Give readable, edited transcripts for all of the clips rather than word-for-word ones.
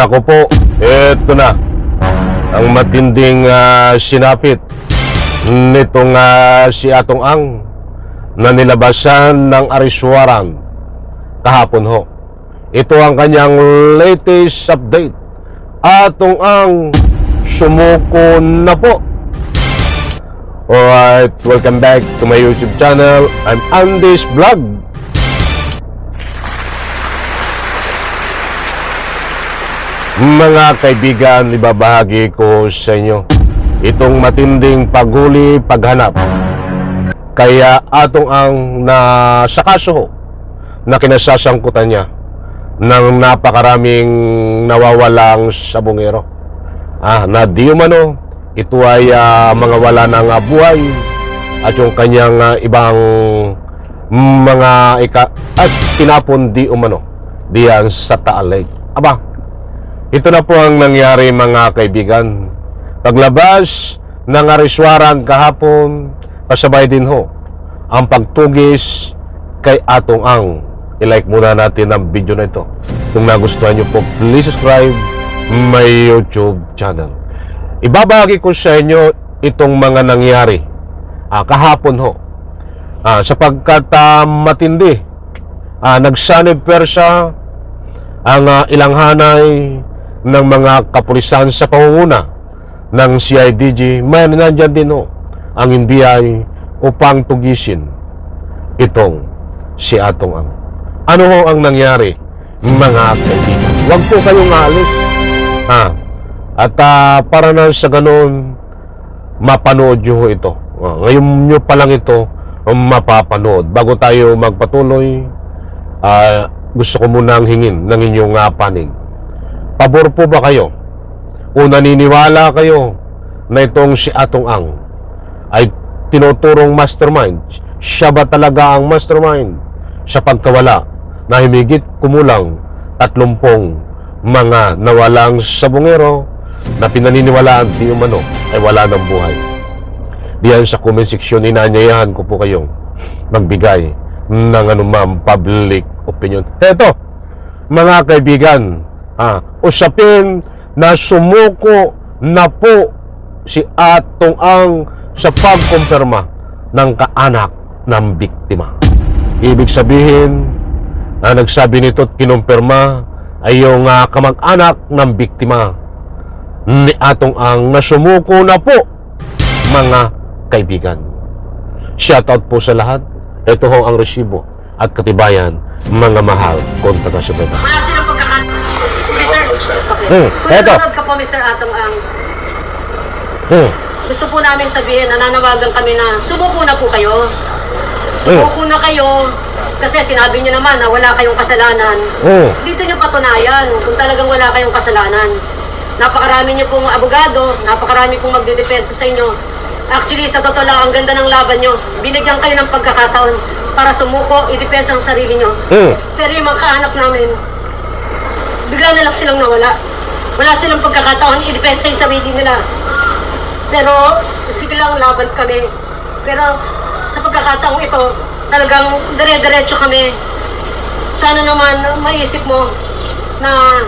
Nako po, eto na ang matinding sinapit nitong si Atong Ang na nilabasan ng arrest warrant kahapon ho. Ito ang kanyang latest update. Atong Ang sumuko na po. Alright, welcome back to my YouTube channel. I'm Andy's Vlog. Mga kaibigan, ibabahagi ko sa inyo itong matinding paghuli, paghanap kaya Atong Ang na sa kaso na kinasasangkutan niya ng napakaraming nawawalang sabongero na di umano ito ay mga wala ng buhay at yung kanyang ibang mga at tinapon di umano diyan sa Taal Lake. Ito na po ang nangyari mga kaibigan. Paglabas ng arrest warrant kahapon, kasabay din ho ang pagtugis kay Atong Ang. I-like muna natin ang video na ito. Kung nagustuhan nyo po, please subscribe my YouTube channel. Ibabahagi ko sa inyo itong mga nangyari kahapon ho. Sapagkat matindi, nagsanib persa ang ilang hanay ng mga kapulisan sa pangunguna ng CIDG. May nandyan din ho ang NBI upang tugisin itong si Atong Ang. Ano ho ang nangyari mga kaibigan? Huwag po kayong aalis at para na sa ganun mapanood nyo ho ito. Ngayon nyo pa lang ito mapapanood. Bago tayo magpatuloy, gusto ko munang hingin ng inyong panig. Pabor po ba kayo o naniniwala kayo na itong si Atong Ang ay tinuturong mastermind? Siya ba talaga ang mastermind sa pagkawala na himigit kumulang 30 mga nawalang sabongero na pinaniniwalaan di umano ay wala ng buhay? Diyan sa comment section, inaanyayahan ko po kayong magbigay ng anumang public opinion. Eto mga kaibigan, usapin na sumuko na po si Atong Ang sa pagkumpirma ng kaanak ng biktima. Ibig sabihin, nagsabi nito at kinumpirma ay yung kamag-anak ng biktima ni Atong Ang na sumuko na po mga kaibigan. Shoutout po sa lahat. Ito ho ang resibo at katibayan, mga mahal kong taga-subaybayan. Wala silang pagkakataon. Kung eto. nanonood ka po, Mr. Atong Ang, gusto po namin sabihin, nananawagan kami na sumuko na po kayo. Sumuko na kayo kasi sinabi nyo naman na wala kayong kasalanan. Dito nyo patunayan kung talagang wala kayong kasalanan. Napakarami nyo pong abogado, napakarami pong magdidepensa sa inyo. Actually, sa totoo lang, ang ganda ng laban nyo. Binigyan kayo ng pagkakataon para sumuko, i-depensa ang sarili nyo. Pero yung mga kaanak namin, bigla na lang silang nawala. Wala silang pagkakataon, i-depensa yung sarili nila. Pero, sige lang, laban kami. Pero, sa pagkakataong ito, talagang dire-diretso kami. Sana naman, maisip mo na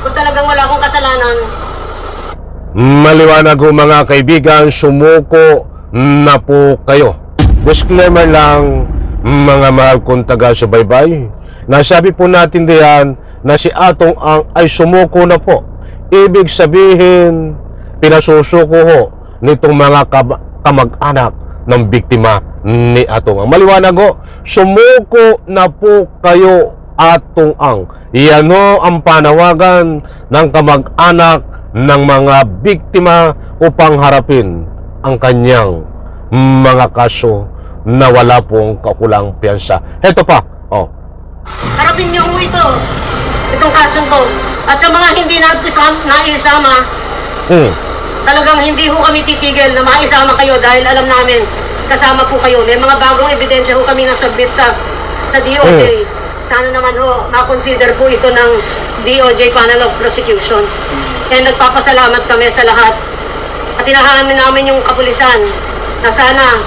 kung talagang wala akong kasalanan, maliwanag ho mga kaibigan, sumuko na po kayo. Disclaimer lang mga mahal kong taga-subaybay. Nasabi po natin diyan na si Atong Ang ay sumuko na po. Ibig sabihin, pinasusuko ho nitong mga kamag-anak ng biktima ni Atong Ang. Maliwanag ho, sumuko na po kayo Atong Ang. Iyan ho ang panawagan ng kamag-anak ng mga biktima upang harapin ang kanyang mga kaso na wala pong kakulang piyansa. Heto pa, harapin niyo ho itong kasong to. At sa mga hindi naisama, talagang hindi ho kami titigil na maisama kayo dahil alam namin kasama po kayo. May mga bagong ebidensya ho kami na submit sa DOJ. Sana naman ho, ma-consider po ito ng DOJ Panel of Prosecutions. And nagpapasalamat kami sa lahat. At hinahanap namin yung kapulisan na sana,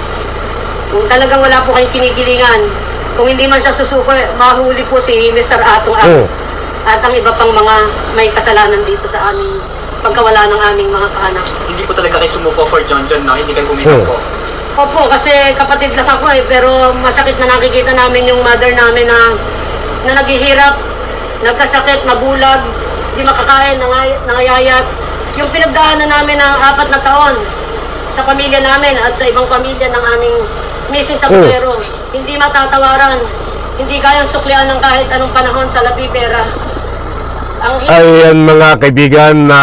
kung talagang wala po kayong kinikilingan, kung hindi man siya susuko, mahuli po si Mr. Atong Ang. at ang iba pang mga may kasalanan dito sa aming pagkawala ng aming mga kaanak. Hindi po talaga kayo sumuko for John, no? Hindi kayo bumitaw po. Opo, kasi kapatid lang ako pero masakit na nakikita namin yung mother namin na naghihirap, nagkasakit, nabulag, di makakain, nangayayat. Yung pinagdaanan namin ng 4 na taon sa pamilya namin at sa ibang pamilya ng aming missing sa Putero, hindi matatawaran, hindi kayang suklian ng kahit anong panahon sa labi pera. Ayan mga kaibigan na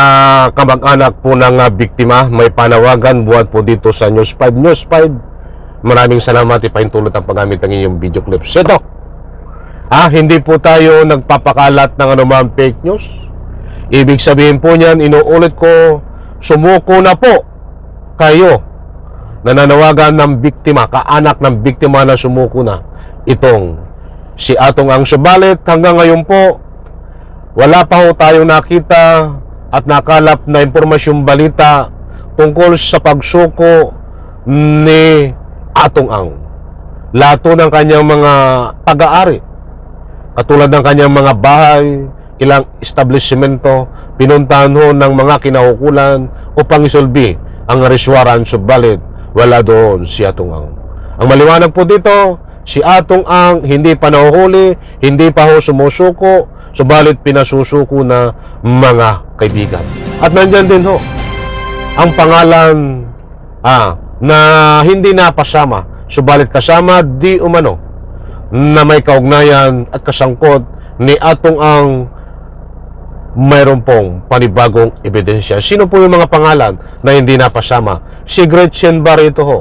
kamag-anak po ng biktima, may panawagan buwan po dito sa News 5. News 5, maraming salamat, ipahintulot ang paggamit ng iyong video clips. Ito, hindi po tayo nagpapakalat ng anumang fake news. Ibig sabihin po niyan, inuulit ko, sumuko na po kayo. Nananawagan ng biktima, kaanak ng biktima na sumuko na. Itong si Atong Ang. Subalit hanggang ngayon po, wala pa ho tayong nakita at nakalap na impormasyong balita tungkol sa pagsuko ni Atong Ang. Lato ng kanyang mga taga-ari, katulad ng kanyang mga bahay, ilang establishmento, pinuntahan ho ng mga kinahukulan upang isolbi ang arrest warrant, subalit wala doon si Atong Ang. Ang maliwanag po dito, si Atong Ang hindi pa nahuhuli, hindi pa ho sumusuko, subalit pinasusuko na mga kaibigan. At nandyan din ho ang pangalan na hindi napasama, subalit kasama di umano na may kaugnayan at kasangkot ni Atong Ang. Mayroon pong panibagong ebidensya. Sino po yung mga pangalan na hindi napasama? Si Gretchen Barreto ho,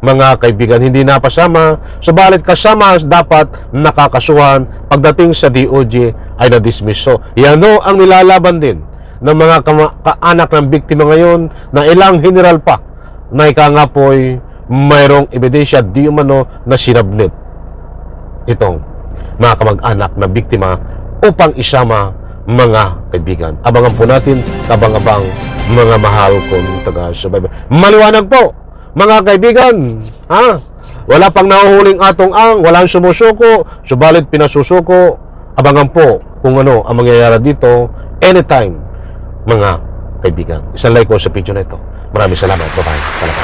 mga kaibigan, hindi napasama, subalit kasama dapat nakakasuhan pagdating sa DOJ ay na-dismiss. So, yan ho ang nilalaban din ng mga kaanak ng biktima ngayon na ilang general pa na ika nga po'y mayroong ebidensya di umano na sinabnit itong mga kamag-anak na biktima upang isama mga kaibigan. Abangan po natin, kabang-abang mga mahal kong taga-subaybay. Maliwanag po mga kaibigan, wala pang nahuhuling Atong Ang, walang sumusuko, subalit pinasusuko. Abangan po kung ano ang mangyayari dito anytime, mga kaibigan. Isang like ko sa video na ito. Maraming salamat. Bye-bye. Talaga.